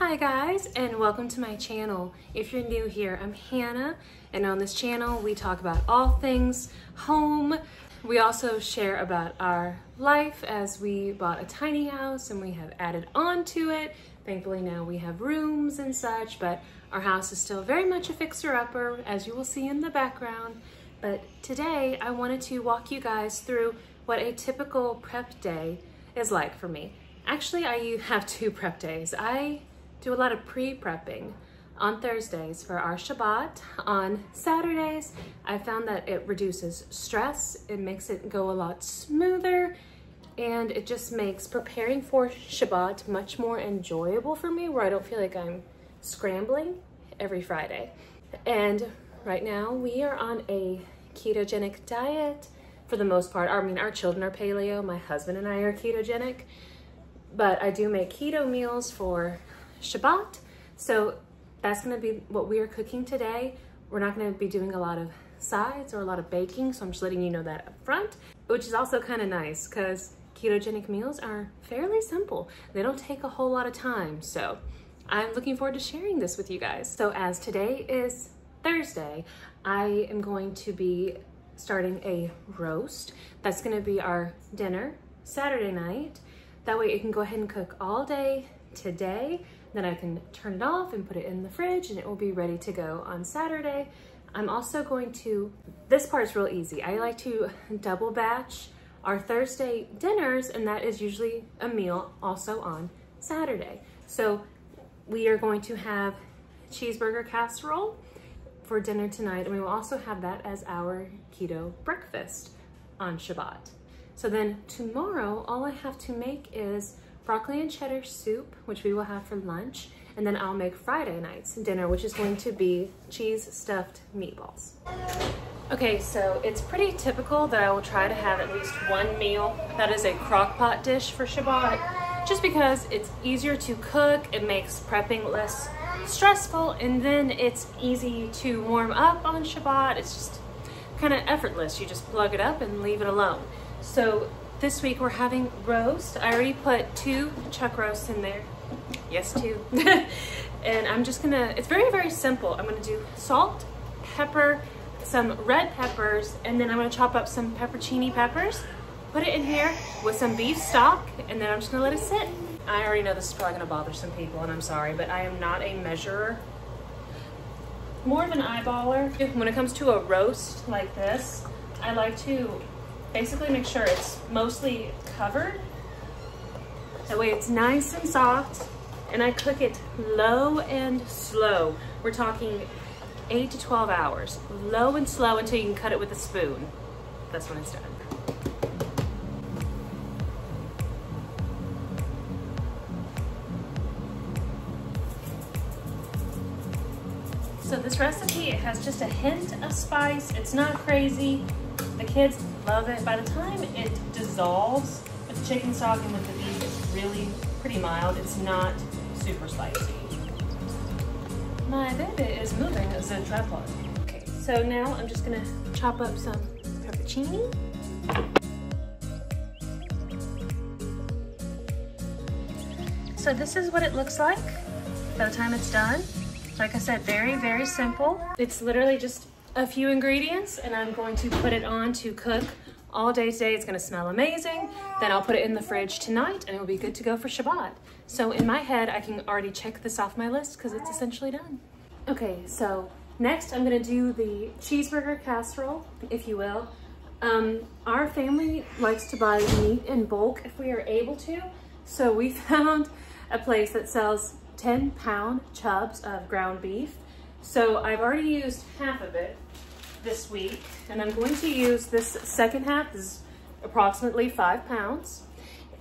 Hi guys, and welcome to my channel. If you're new here, I'm Hannah, and on this channel we talk about all things home. We also share about our life as we bought a tiny house and we have added on to it. Thankfully now we have rooms and such, but our house is still very much a fixer-upper, as you will see in the background. But today I wanted to walk you guys through what a typical prep day is like for me. Actually, I have two prep days. I do a lot of pre-prepping on Thursdays for our Shabbat. On Saturdays, I found that it reduces stress, it makes it go a lot smoother, and it just makes preparing for Shabbat much more enjoyable for me, where I don't feel like I'm scrambling every Friday. And right now, we are on a ketogenic diet for the most part. I mean, our children are paleo, my husband and I are ketogenic, but I do make keto meals for Shabbat, so that's going to be what we are cooking today. We're not going to be doing a lot of sides or a lot of baking, so I'm just letting you know that up front, which is also kind of nice because ketogenic meals are fairly simple. They don't take a whole lot of time, so I'm looking forward to sharing this with you guys. So as today is Thursday, I am going to be starting a roast. That's going to be our dinner Saturday night. That way it can go ahead and cook all day today. Then I can turn it off and put it in the fridge and it will be ready to go on Saturday. I'm also going to, this part's real easy. I like to double batch our Thursday dinners, and that is usually a meal also on Saturday. So we are going to have cheeseburger casserole for dinner tonight, and we will also have that as our keto breakfast on Shabbat. So then tomorrow, all I have to make is broccoli and cheddar soup, which we will have for lunch, and then I'll make Friday night's dinner, which is going to be cheese stuffed meatballs. Okay, so it's pretty typical that I will try to have at least one meal that is a crock pot dish for Shabbat, just because it's easier to cook, it makes prepping less stressful, and then it's easy to warm up on Shabbat. It's just kind of effortless. You just plug it up and leave it alone. So this week we're having roast. I already put 2 chuck roasts in there. Yes, 2. And I'm just gonna, it's very, very simple. I'm gonna do salt, pepper, some red peppers, and then I'm gonna chop up some peppercini peppers, put it in here with some beef stock, and then I'm just gonna let it sit. I already know this is probably gonna bother some people, and I'm sorry, but I am not a measurer. More of an eyeballer. When it comes to a roast like this, I like to basically make sure it's mostly covered. That way it's nice and soft, and I cook it low and slow. We're talking 8 to 12 hours. Low and slow until you can cut it with a spoon. That's when it's done. So this recipe, it has just a hint of spice. It's not crazy. The kids love it. By the time it dissolves with the chicken stock and with the beef, it's really pretty mild. It's not super spicy. My baby is moving as a tripod. Okay, so now I'm just gonna chop up some peppercini. So this is what it looks like by the time it's done. Like I said, very, very simple. It's literally just a few ingredients, and I'm going to put it on to cook all day today. It's gonna smell amazing. Then I'll put it in the fridge tonight and it'll be good to go for Shabbat. So in my head, I can already check this off my list because it's essentially done. Okay, so next I'm gonna do the cheeseburger casserole, if you will. Our family likes to buy meat in bulk if we are able to. So we found a place that sells 10-pound chubs of ground beef. So I've already used half of it this week, and I'm going to use this second half. This is approximately 5 pounds.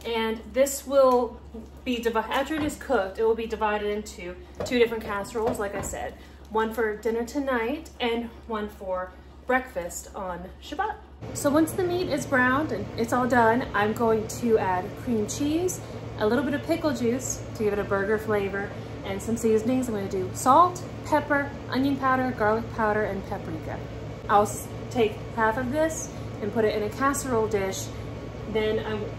And this will be, after it is cooked, it will be divided into 2 different casseroles, like I said. One for dinner tonight and one for breakfast on Shabbat. So once the meat is browned and it's all done, I'm going to add cream cheese, a little bit of pickle juice to give it a burger flavor, and some seasonings. I'm going to do salt, pepper, onion powder, garlic powder, and paprika. I'll take half of this and put it in a casserole dish. Then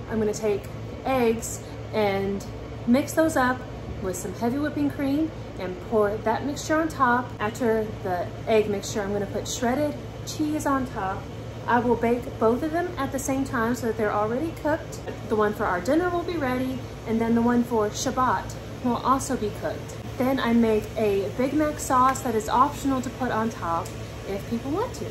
I'm going to take eggs and mix those up, with some heavy whipping cream and pour that mixture on top. After the egg mixture, I'm gonna put shredded cheese on top. I will bake both of them at the same time so that they're already cooked. The one for our dinner will be ready, and then the one for Shabbat will also be cooked. Then I make a Big Mac sauce that is optional to put on top if people want to.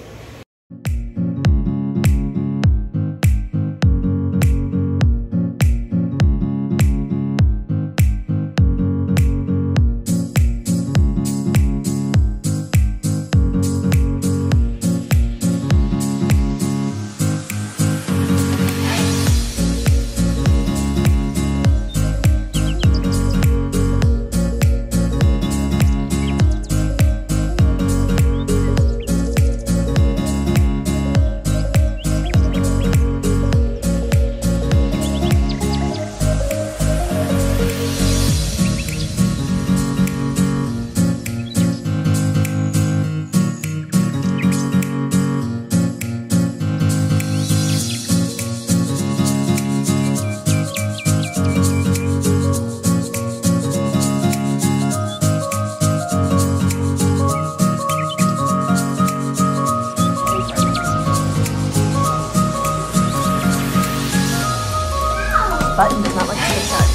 Button does not like to get shut.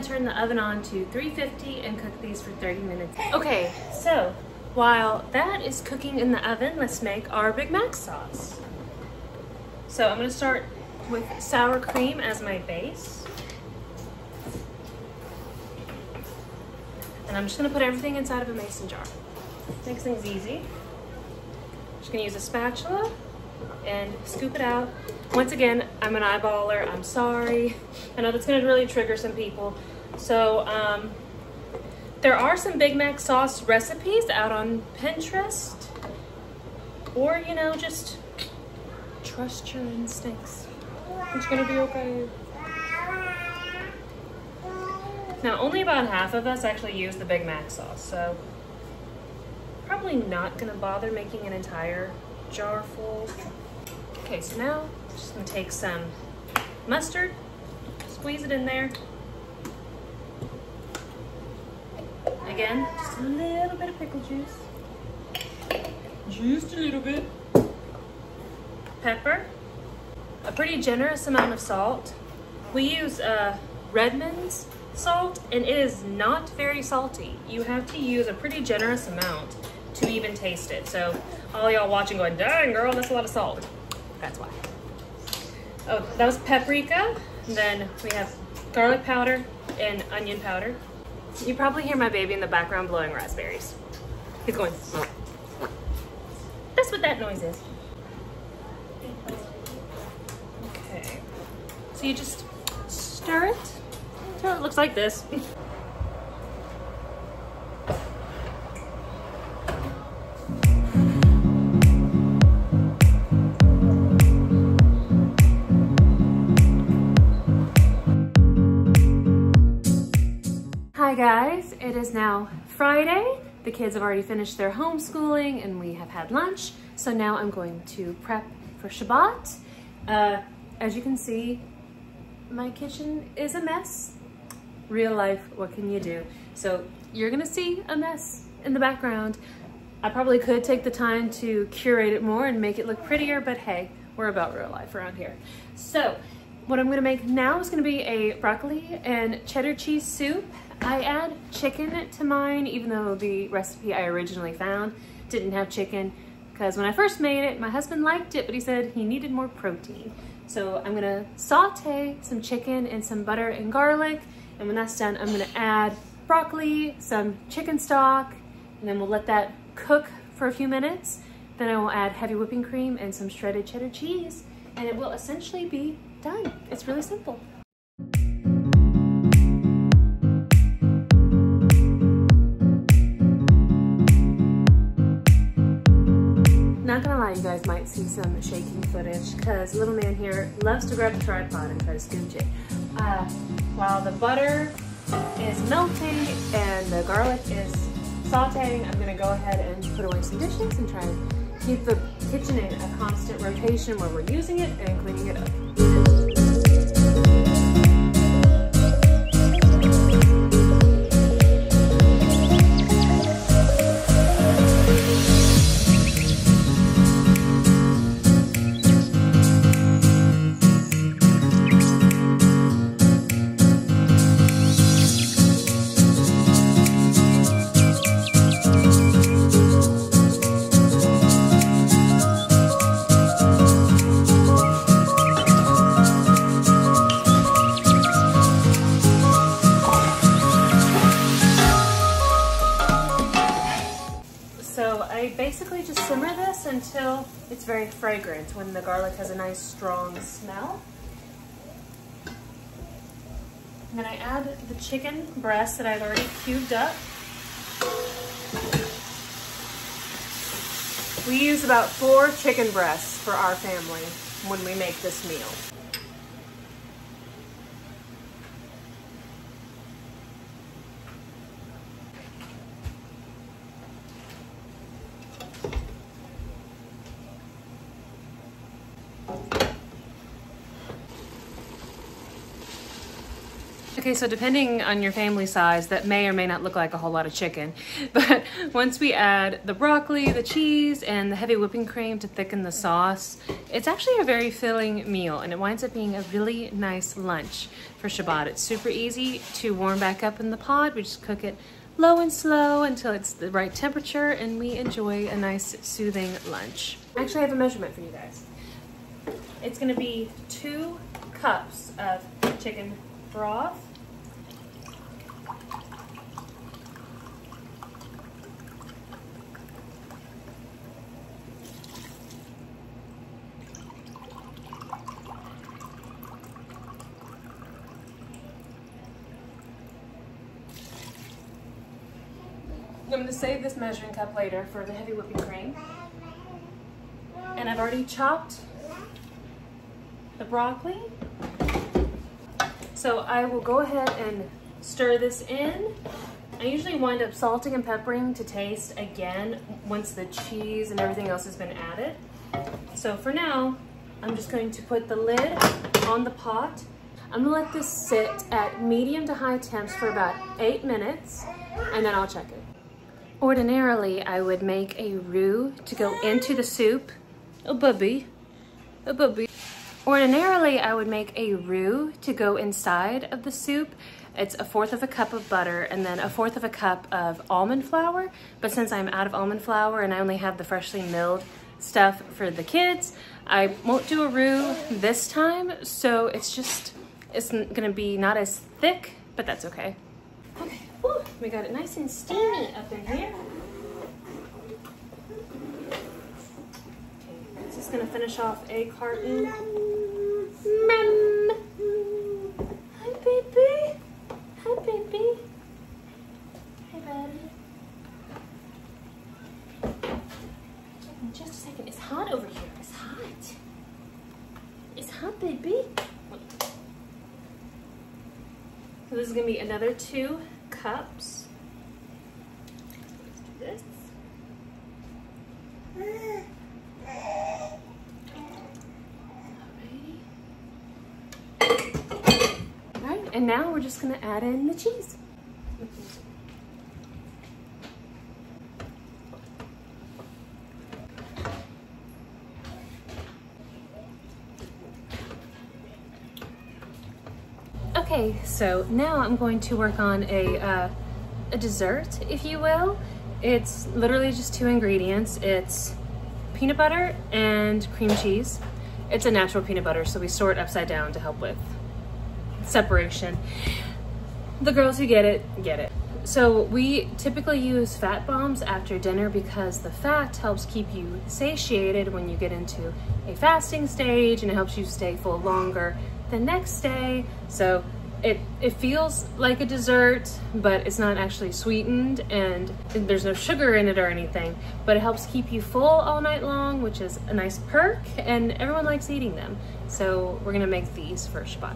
Turn the oven on to 350 and cook these for 30 minutes. Okay, so while that is cooking in the oven, let's make our Big Mac sauce. So I'm gonna start with sour cream as my base. And I'm just gonna put everything inside of a mason jar. Makes things easy. Just gonna use a spatula and scoop it out. Once again, I'm an eyeballer, I'm sorry. I know that's gonna really trigger some people. So there are some Big Mac sauce recipes out on Pinterest, or you know, just trust your instincts. It's gonna be okay. Now, only about half of us actually use the Big Mac sauce, so probably not gonna bother making an entire jar full. Okay, so now I'm just gonna take some mustard, squeeze it in there. Again, just a little bit of pickle juice. Just a little bit. Pepper. A pretty generous amount of salt. We use Redmond's salt, and it is not very salty. You have to use a pretty generous amount to even taste it. So all y'all watching going, dang girl, that's a lot of salt. That's why. Oh, that was paprika. And then we have garlic powder and onion powder. You probably hear my baby in the background blowing raspberries. He's going, that's what that noise is. Okay, so you just stir it until it looks like this. guys, it is now Friday. The kids have already finished their homeschooling and we have had lunch. So now I'm going to prep for Shabbat. As you can see, my kitchen is a mess. Real life, what can you do? So you're gonna see a mess in the background. I probably could take the time to curate it more and make it look prettier, but hey, we're about real life around here. So what I'm gonna make now is gonna be a broccoli and cheddar cheese soup. I add chicken to mine, even though the recipe I originally found didn't have chicken, because when I first made it, my husband liked it, but he said he needed more protein. So I'm gonna saute some chicken in some butter and garlic, and when that's done, I'm gonna add broccoli, some chicken stock, and then we'll let that cook for a few minutes. Then I will add heavy whipping cream and some shredded cheddar cheese, and it will essentially be done. It's really simple. Not gonna lie, you guys might see some shaking footage because little man here loves to grab the tripod and try to scooch it. While the butter is melting and the garlic is sauteing, I'm gonna go ahead and put away some dishes and try and keep the kitchen in a constant rotation where we're using it and cleaning it up. Basically just simmer this until it's very fragrant, when the garlic has a nice strong smell. And then I add the chicken breast that I've already cubed up. We use about 4 chicken breasts for our family when we make this meal. Okay, so depending on your family size, that may or may not look like a whole lot of chicken. But once we add the broccoli, the cheese, and the heavy whipping cream to thicken the sauce, it's actually a very filling meal, and it winds up being a really nice lunch for Shabbat. It's super easy to warm back up in the pot. We just cook it low and slow until it's the right temperature, and we enjoy a nice soothing lunch. Actually, I have a measurement for you guys. It's gonna be 2 cups of chicken broth. I'm going to save this measuring cup later for the heavy whipping cream. And I've already chopped the broccoli. So I will go ahead and stir this in. I usually wind up salting and peppering to taste again once the cheese and everything else has been added. So for now, I'm just going to put the lid on the pot. I'm gonna let this sit at medium to high temps for about 8 minutes, and then I'll check it. Ordinarily, I would make a roux to go into the soup. Oh, bubby. Oh, bubby. Ordinarily, I would make a roux to go inside of the soup. It's 1/4 cup of butter and then 1/4 cup of almond flour. But since I'm out of almond flour and I only have the freshly milled stuff for the kids, I won't do a roux this time. So it's gonna be not as thick, but that's okay. Okay, whew, we got it nice and steamy up in here. Okay, this is gonna finish off a carton. Mom. Hi, baby. Hi, baby. Hi, baby. Just a second. It's hot over here. It's hot. It's hot, baby. So this is gonna be another 2 cups. Let's do this. Alright, and now we're just gonna add in the cheese. Okay, so now I'm going to work on a dessert, if you will. It's literally just 2 ingredients. It's peanut butter and cream cheese. It's a natural peanut butter, so we store it upside down to help with separation. The girls who get it, get it. So we typically use fat bombs after dinner because the fat helps keep you satiated when you get into a fasting stage, and it helps you stay full longer the next day. So it feels like a dessert, but it's not actually sweetened, and there's no sugar in it or anything, but it helps keep you full all night long, which is a nice perk, and everyone likes eating them. So we're gonna make these for Shabbat.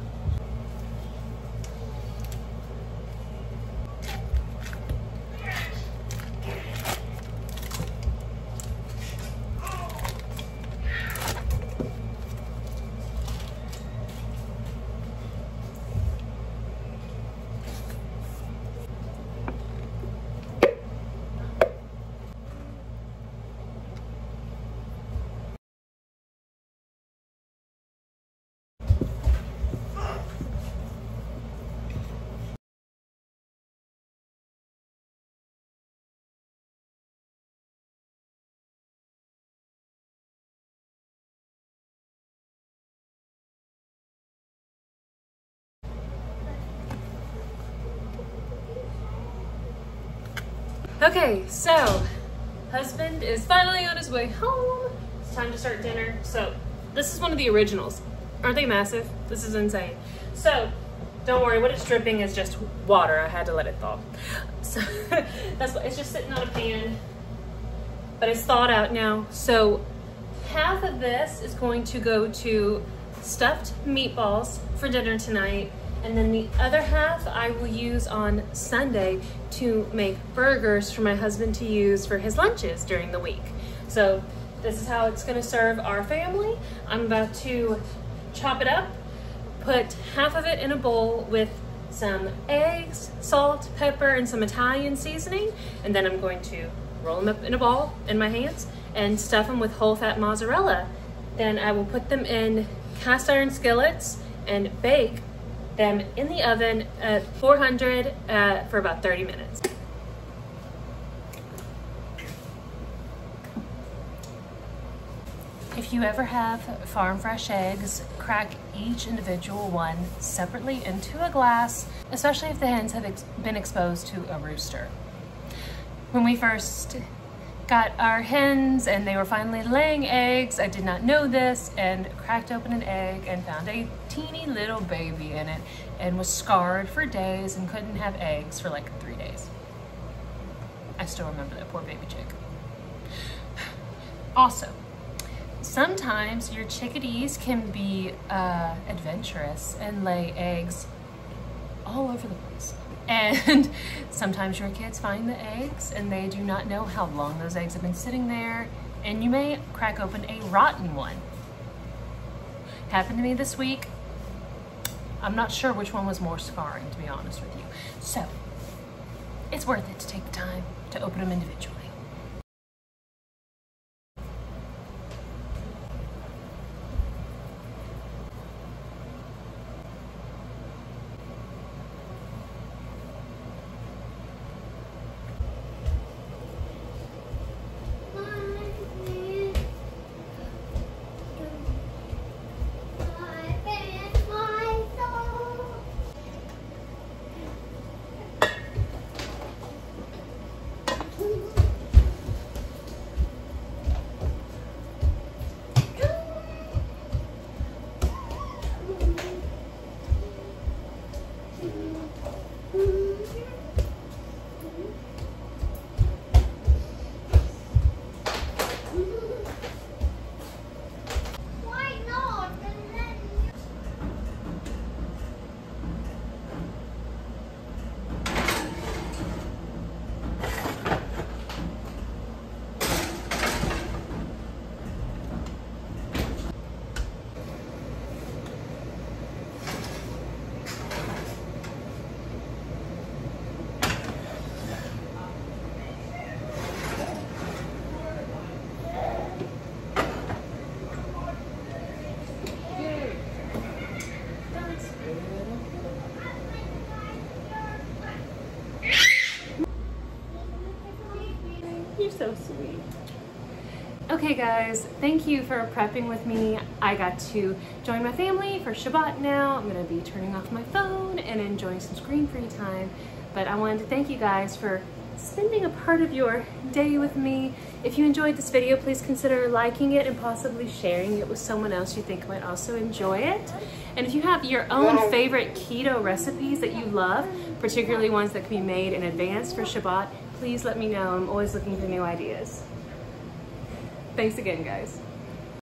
Okay, so husband is finally on his way home. It's time to start dinner. So this is one of the originals. Aren't they massive? This is insane. So don't worry, what it's dripping is just water. I had to let it thaw. So that's what, it's just sitting on a pan, but it's thawed out now. So half of this is going to go to stuffed meatballs for dinner tonight. And then the other half I will use on Sunday to make burgers for my husband to use for his lunches during the week. So this is how it's gonna serve our family. I'm about to chop it up, put half of it in a bowl with some eggs, salt, pepper, and some Italian seasoning. And then I'm going to roll them up in a ball in my hands and stuff them with whole fat mozzarella. Then I will put them in cast iron skillets and bake them in the oven at 400 for about 30 minutes. If you ever have farm fresh eggs, crack each individual one separately into a glass, especially if the hens have been exposed to a rooster. When we first got our hens and they were finally laying eggs, I did not know this, and cracked open an egg and found a teeny little baby in it and was scarred for days and couldn't have eggs for like 3 days. I still remember that poor baby chick. Also, sometimes your chickadees can be adventurous and lay eggs all over the place. And sometimes your kids find the eggs and they do not know how long those eggs have been sitting there, and you may crack open a rotten one. Happened to me this week. I'm not sure which one was more scarring, to be honest with you. So it's worth it to take the time to open them individually. You're so sweet. Okay guys, thank you for prepping with me. I got to join my family for Shabbat now. I'm gonna be turning off my phone and enjoying some screen-free time. But I wanted to thank you guys for spending a part of your day with me. If you enjoyed this video, please consider liking it and possibly sharing it with someone else you think might also enjoy it. And if you have your own favorite keto recipes that you love, particularly ones that can be made in advance for Shabbat, please let me know. I'm always looking for new ideas. Thanks again, guys.